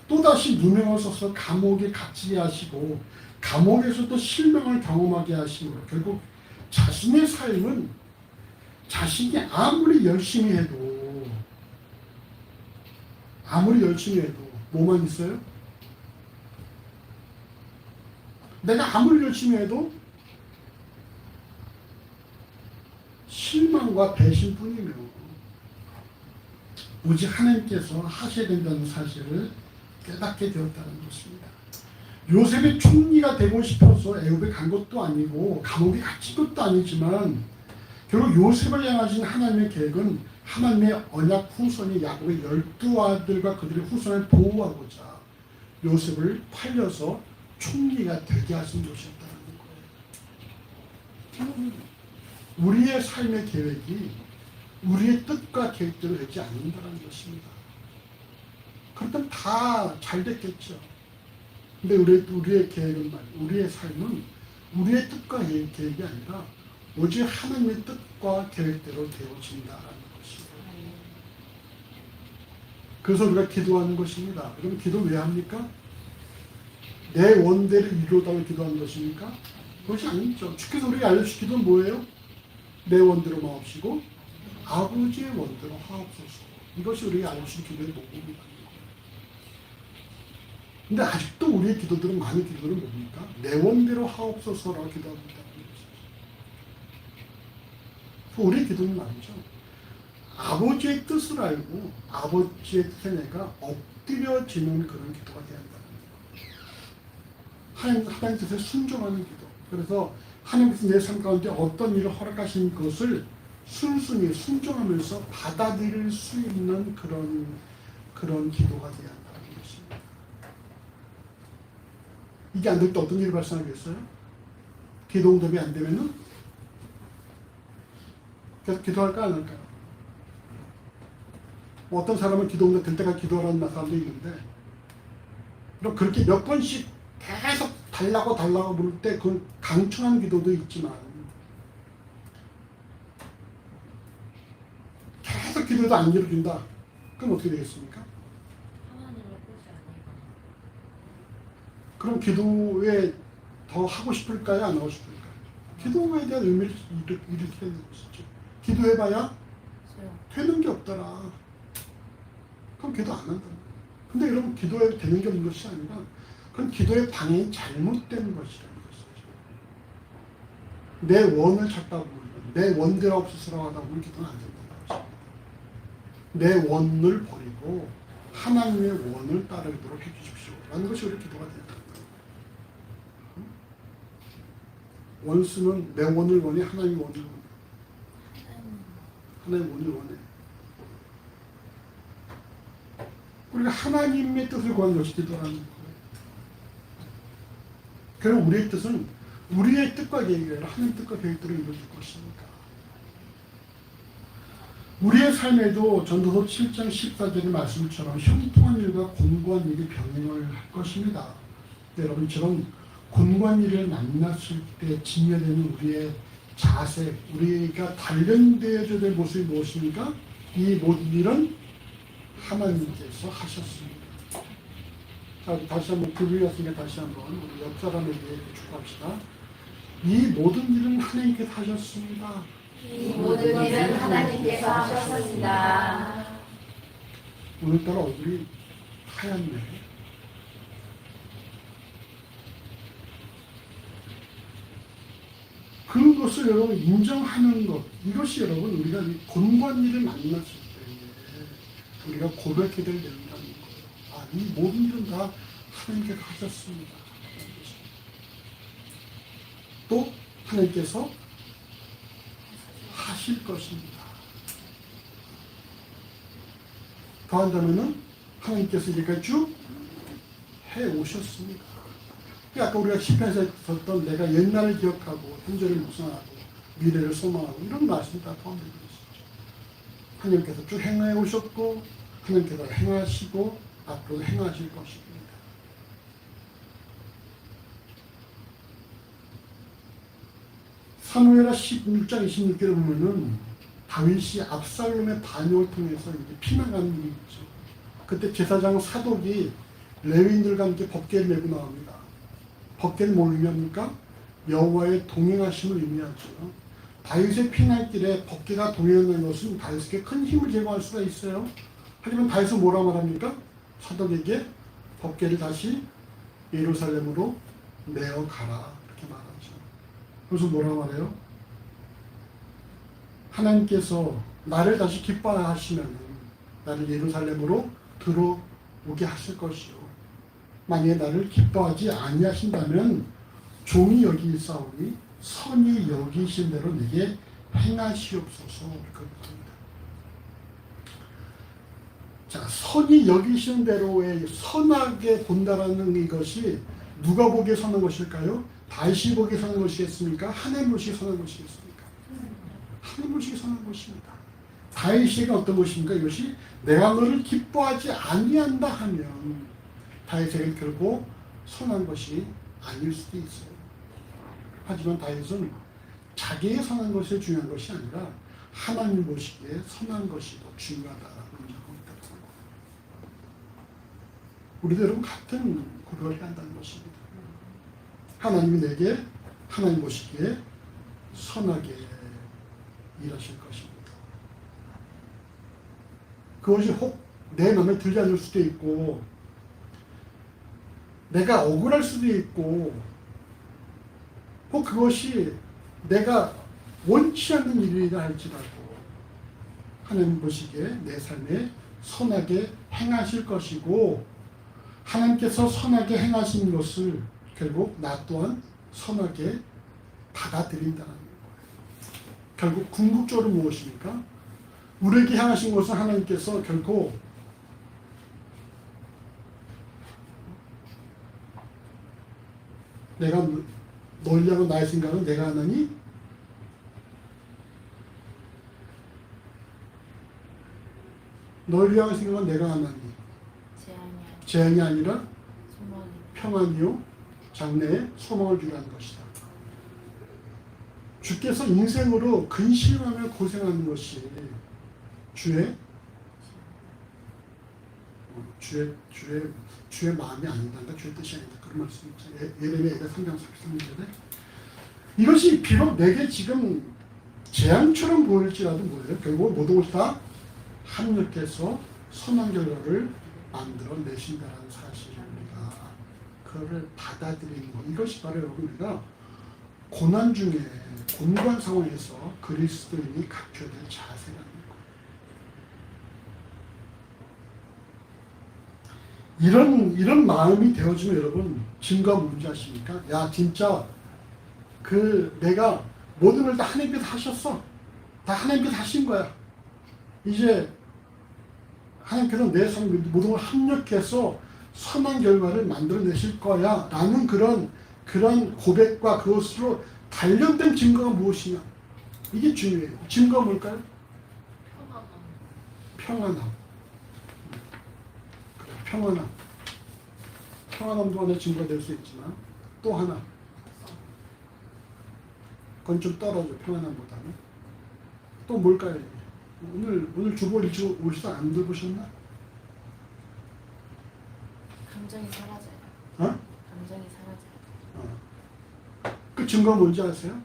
또다시 누명을 써서 감옥에 갇히게 하시고 감옥에서 또 실명을 경험하게 하시고 결국 자신의 삶은 자신이 아무리 열심히 해도 뭐만 있어요? 내가 아무리 열심히 해도 실망과 배신뿐이며 오직 하나님께서 하셔야 된다는 사실을 깨닫게 되었다는 것입니다. 요셉이 총리가 되고 싶어서 애굽에 간 것도 아니고 감옥에 갇힌 것도 아니지만 결국 요셉을 향하신 하나님의 계획은 하나님의 언약 후손이 야곱의 12아들과 그들의 후손을 보호하고자 요셉을 팔려서 총리가 되게 하신 것이었다는 거예요. 우리의 삶의 계획이 우리의 뜻과 계획대로 되지 않는다는 것입니다. 그렇다면 다 잘 됐겠죠. 근데 우리의 계획은 우리의 삶은 우리의 뜻과 계획이 아니라 오직 하나님의 뜻과 계획대로 되어진다라는 것입니다. 그래서 우리가 기도하는 것입니다. 그럼 기도 왜 합니까? 내 원대로 이루어달라고 기도하는 것입니까? 그것이 아니죠. 주께서 우리에게 알려주신 기도는 뭐예요? 내 원대로 마옵시고 아버지의 원대로 하옵소서. 이것이 우리에게 알려주신 기도의 목적입니다. 근데 아직도 우리의 기도들은, 많은 기도들은 뭡니까? 내 원대로 하옵소서라고 기도합니다. 우리의 기도는 말이죠. 아버지의 뜻을 알고 아버지의 뜻에 내가 엎드려지는 그런 기도가 돼야 한다는 거예요. 하나님 뜻에 순종하는 기도. 그래서 하나님께서 내 삶 가운데 어떤 일을 허락하신 것을 순순히 순종하면서 받아들일 수 있는 그런 기도가 돼야 한다는 것입니다. 이게 안 될 때 어떤 일이 발생하겠어요? 기도 응답이 안 되면은 계속 기도할까 안 할까요? 뭐 어떤 사람은 기도 응답 될 때까지 기도하라는 사람도 있는데, 그럼 그렇게 몇 번씩 계속 달라고 부를 때 그건 강청한 기도도 있지만, 계속 기도도 안 이루어진다. 그럼 어떻게 되겠습니까? 그럼 기도에 더 하고 싶을까요? 안 하고 싶을까요? 기도에 대한 의미를 이렇게 되는 것이죠. 기도해봐야 되는 게 없더라. 그럼 기도 안 한다. 근데 여러분, 기도에 되는 게 없는 것이 아니라 그건 기도의 방향이 잘못된 것이라는 것이죠. 내 원을 찾다 보면, 내 원대로 없으시라고 하다 보면 기도는 안 된다는 것입니다. 내 원을 버리고 하나님의 원을 따르도록 해주십시오 라는 것이 우리 기도가 된다. 원수는 내 원을 원해, 하나님의 원을 원해. 하나님의 원을 원해. 우리가 하나님의 뜻을 구하는 것이 기도라는 거예요. 그럼 우리의 뜻은 우리의 뜻과 계획이 아니라 하나님의 뜻과 계획대로 이루어질 것입니다. 우리의 삶에도 전도서 7장 14절의 말씀처럼 형통한 일과 곤고한 일이 병행을 할 것입니다. 여러분처럼 곤고한 일을 만났을 때 직면되는 우리의 자세, 우리가 단련되어져야 될 모습이 무엇입니까? 이 모든 일은 하나님께서 하셨습니다. 자, 다시 한번 그리였으니까 다시 한번 우리 옆 사람에게 축하합시다. 이 모든 일은 하나님께서 하셨습니다. 이 모든 일은 하나님께서 하셨습니다. 오늘따라 얼굴이 하얗네. 그것을 여러분 인정하는 것, 이것이 여러분 우리가 곤고한 일을 만났을 때 우리가 고백해야 될 내용이라는 거예요. 아, 이 모든 일은 다 하나님께서 하셨습니다. 또 하나님께서 하실 것입니다. 더한다면은 하나님께서 이제까지 쭉 해오셨습니다. 아까 우리가 시편에서 썼던 내가 옛날을 기억하고 현재를 묵상하고 미래를 소망하고 이런 말씀이 다 포함되어 있습니다. 하나님께서 쭉 행해 오셨고 하나님께서 행하시고 앞으로 행하실 것입니다. 사무엘하 16장 26절에 보면은 다윗이 압살롬의 반역을 통해서 이제 피난가는 일이 있죠. 그때 제사장 사독이 레위인들과 함께 법궤를 메고 나옵니다. 법궤는 뭘 의미합니까? 여호와의 동행하심을 의미하죠. 다윗의 피난길에 법궤가 동행하는 것은 다윗에게 큰 힘을 제공할 수가 있어요. 하지만 다윗은 뭐라 말합니까? 사독에게 법궤를 다시 예루살렘으로 내어가라 이렇게 말하죠. 그래서 뭐라 말해요? 하나님께서 나를 다시 기뻐하시면 나를 예루살렘으로 들어오게 하실 것이요. 만약에 나를 기뻐하지 아니하신다면 종이 여기있사오니 선이 여기신 대로 내게 행하시옵소서. 그렇습니다. 자, 선이 여기신 대로의 선하게 본다라는 이것이 누가 보기에 선한 것일까요? 다윗이 보기에 선한 것이겠습니까? 하나님 보시기에 선한 것이겠습니까? 하나님 보시기에 선한 것입니다. 다윗에게 어떤 것입니까? 이것이 내가 너를 기뻐하지 아니한다 하면 다윗에게 결코 선한 것이 아닐 수도 있어요. 하지만 다윗은 자기의 선한 것이 중요한 것이 아니라 하나님 보시기에 선한 것이 더 중요하다라고 인정하고 있다고 생각합니다. 우리도 여러분 같은 고백을 해야 한다는 것입니다. 하나님이 내게 하나님 보시기에 선하게 일하실 것입니다. 그것이 혹 내 마음에 들지 않을 수도 있고 내가 억울할 수도 있고 혹 그것이 내가 원치 않는 일이라 할지라도 하나님 보시기에 내 삶에 선하게 행하실 것이고 하나님께서 선하게 행하신 것을 결국 나 또한 선하게 받아들인다는 거예요. 결국 궁극적으로 무엇입니까? 우리에게 향하신 것은 하나님께서 결국 내가 너를 향한 나의 생각은 내가 하나니 너를 향한 생각은 내가 하나니 재앙이 아니라 평안이요 장래에 소망을 주라는 것이다. 주께서 인생으로 근심하며 고생하는 것이 주의 마음이 아니다. 주의 뜻이 아니다. 그런 말씀이 있죠. 예레미야 3장 33절에 이것이 비록 내게 지금 재앙처럼 보일지라도 뭐예요? 결국 모든 것이 다 합력해서 선한 결과를 만들어 내신다는 사실을 우리가 그거를 받아들이는 것. 이것이 바로 여러분 우리가 고난 중에 곤고한 상황에서 그리스도인이 갖춰야 될 자세라는 거예요. 이런 마음이 되어지면 여러분 증거 뭔지 아십니까? 야 진짜 내가 모든 걸 다 하나님께서 하셨어. 다 하나님께서 하신 거야. 이제 하나님께서 내 삶 모든 걸 합력해서 선한 결과를 만들어내실 거야 라는 그런 고백과 그것으로 관련된 증거가 무엇이냐 이게 중요해요. 증거가 뭘까요? 평안함. 평안함도 하나의 증거가 될 수 있지만 또 하나 그건 좀 떨어져. 평안함보다는 또 뭘까요? 오늘 주보 일찍 오시다 안 들어보셨나? 감정이 사라져요. 어? 감정이 사라져요. 그 증거가 뭔지 아세요?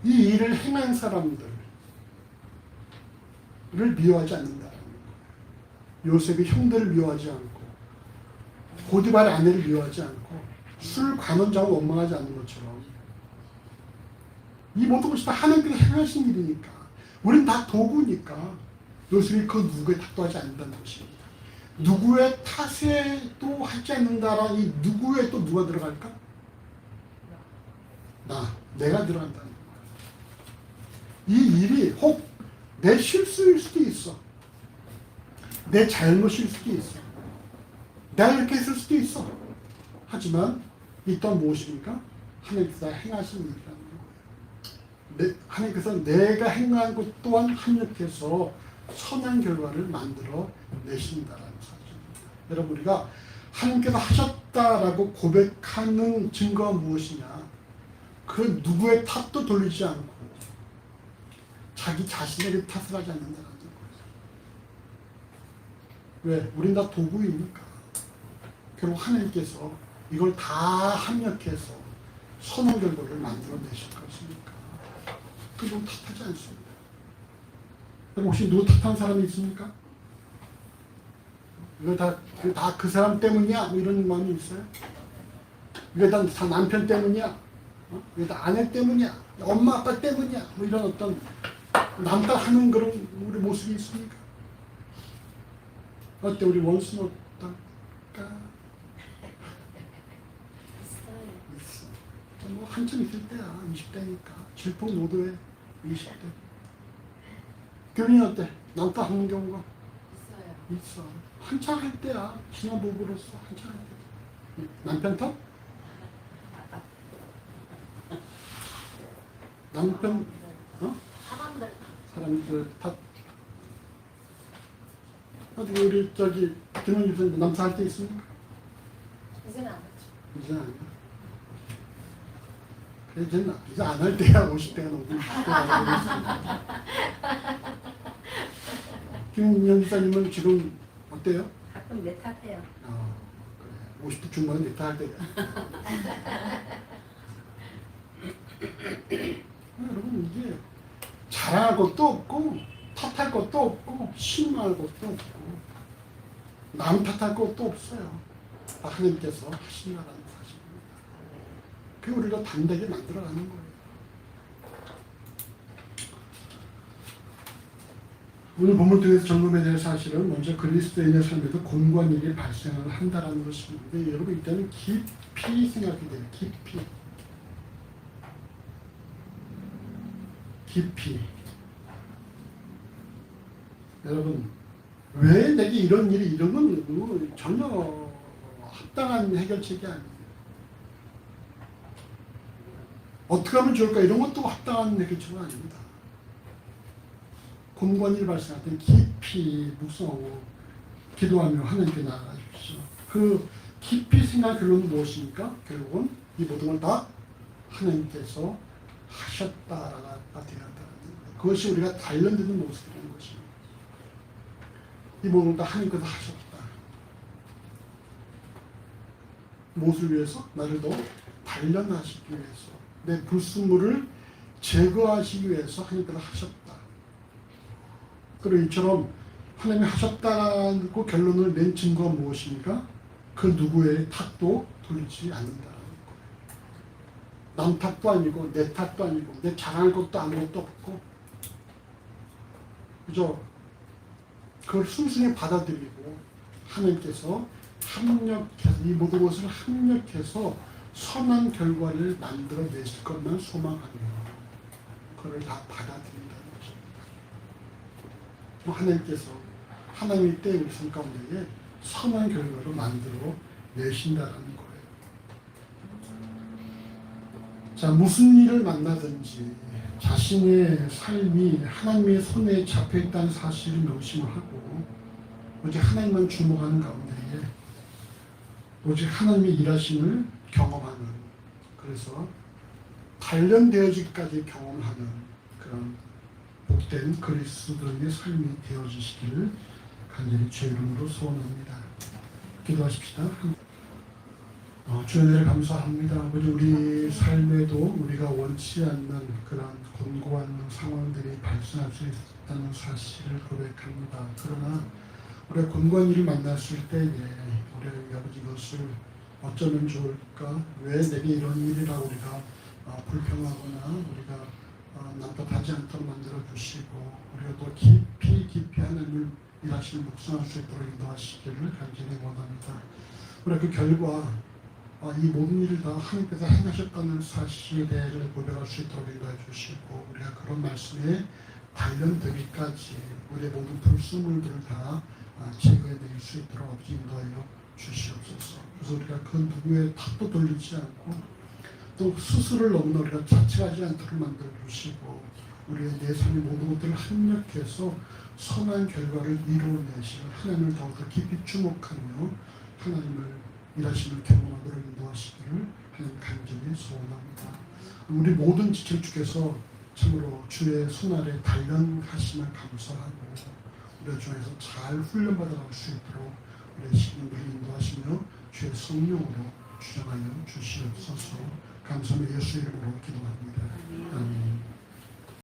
이 일을 행한 사람들을 미워하지 않는다는 거예요. 요셉이 형들을 미워하지 않고 보디발의 아내를 미워하지 않고 술 관원장을 원망하지 않는 것처럼 이 모든 것이 다 하나님께서 행하신 일이니까 우리는 다 도구니까 요셉이 그 누구의 탓도 하지 않는다는 것입니다. 누구의 탓에도 하지 않는다라는 이 누구에 또 누가 들어갈까? 내가 들어간다는 거예요. 이 일이 혹 내 실수일 수도 있어. 내 잘못일 수도 있어. 내가 이렇게 했을 수도 있어. 하지만 이 또한 무엇입니까? 하나님께서 행하신 일이라는 거예요. 하나님께서 내가 행한 것 또한 합력해서 선한 결과를 만들어 내신다라는 사실입니다. 여러분 우리가 하나님께서 하셨다라고 고백하는 증거가 무엇이냐? 그 누구의 탓도 돌리지 않고 자기 자신에게 탓을 하지 않는다는 거예요. 왜? 우린 다 도구이니까. 결국 하나님께서 이걸 다 합력해서 선한 결과를 만들어내실 것이니까 그 누구 탓하지 않습니다. 그럼 혹시 누구 탓한 사람이 있습니까? 이거 다 그 사람 때문이야? 뭐 이런 마음이 있어요? 이거 다 남편 때문이야? 이거 다 아내 때문이야? 엄마 아빠 때문이야? 뭐 이런 어떤 남탓하는 그런 우리 모습이 있습니까? 어때 우리 원수는 어떨까? 있어. 뭐 한참 있을 때야. 20대니까. 질풍노도해. 20대. 교린이 어때? 남탓하는 경우가? 있어. 한참 할 때야. 신혼 부부로서 한참 할 때. 남편 탓? 남편, 사람들 탓. 어떻게 우리 김원 교수님 남탓할 때 있습니까? 이제는 안 하죠. 이제는 안 해. 이제 안 할 때야. 50대가 넘고 60대가 넘고 김원 기사님은 지금 어때요? 가끔 내 탓해요. 그래. 50대 중반은 넥타 할 때가. 여러분 이게 자랑할 것도 없고 탓할 것도 없고 실망할 것도 없고 남 탓할 것도 없어요. 다 하나님께서 하시느라는 사실입니다. 그게 우리가 담대하게 만들어가는 거예요. 오늘 본문 통해서 점검해야 될 사실은 먼저 그리스도인의 삶에도 공고한 일이 발생을 한다는 것인데 여러분 이때는 깊이 생각해야 돼요. 깊이. 여러분 왜 내게 이런 일이 이런 건 전혀 합당한 해결책이 아니에요. 어떻게 하면 좋을까 이런 것도 합당한 해결책은 아닙니다. 공고한 일이 발생할 때 깊이 묵상하고 기도하며 하나님께 나아가 주십시오. 그 깊이 생각할 결론은 무엇입니까? 결국은 이 모든 걸 다 하나님께서 하셨다라가 되었다는 거예요. 그것이 우리가 단련되는 모습이라는 것입니다. 이 모든 걸 다 하나님께서 하셨다. 무엇을 위해서? 나를 더 단련하시기 위해서, 내 불순물을 제거하시기 위해서 하나님께서 하셨다. 그리고 이처럼 하나님이 하셨다고 결론을 낸 증거가 무엇입니까? 그 누구의 탓도 돌리지 않는다는 거예요. 남 탓도 아니고 내 탓도 아니고 내 자랑할 것도 아무것도 없고 그죠? 그걸 순순히 받아들이고 하나님께서 합력해서 이 모든 것을 합력해서 선한 결과를 만들어내실 것만 소망하며 그걸 다 받아들인다는 것입니다. 하나님께서 하나님의 때 우리 삶 가운데에 선한 결과를 만들어 내신다는 거예요. 자, 무슨 일을 만나든지 자신의 삶이 하나님의 손에 잡혀있다는 사실을 명심을 하고 오직 하나님만 주목하는 가운데에 오직 하나님의 일하심을 경험하는, 그래서 단련되어지기까지 경험하는 그런 복된 그리스도인의 삶이 되어지시기를 간절히 주의 이름으로 소원합니다. 기도하십시다. 주의 은혜를 감사합니다. 아버지, 우리 삶에도 우리가 원치 않는 그런 곤고한 상황들이 발생할 수 있다는 사실을 고백합니다. 그러나 우리가 곤고한 일을 만났을 때에 우리 아버지 이것을 어쩌면 좋을까? 왜 내게 이런 일이라고 우리가 불평하거나 우리가 남탓하지 않도록 만들어 주시고 우리가 또 깊이 하나님을 일하시는 묵상할 수 있도록 인도하시기를 간절히 원합니다. 우리가 그 결과 이 모든 일을 다 하나님께서 행하셨다는 사실을 고백할 수 있도록 인도해 주시고 우리가 그런 말씀에 단련되기까지 우리의 모든 불순물들을 다 제거해낼 수 있도록 인도하여 주시옵소서. 그래서 우리가 그 누구의 탓도 돌리지 않고 또 스스로를 너무나 우리가 자책하지 않도록 만들어 주시고 우리의 내 삶의 모든 것들을 합력해서 선한 결과를 이루어내실 하나님을 더욱더 깊이 주목하며 하나님을 일하심을 경험하도록 인도하시기를 하나님 간절히 소원합니다. 우리 모든 지체를 주께서 참으로 주의 손아래 단련하심을 감사하고 우리 중에서 잘 훈련받아갈 수 있도록 우리의 신령들을 인도하시며 주의 성령으로 주장하여 주시옵소서. 감사하며 예수 이름으로 기도합니다. 아멘.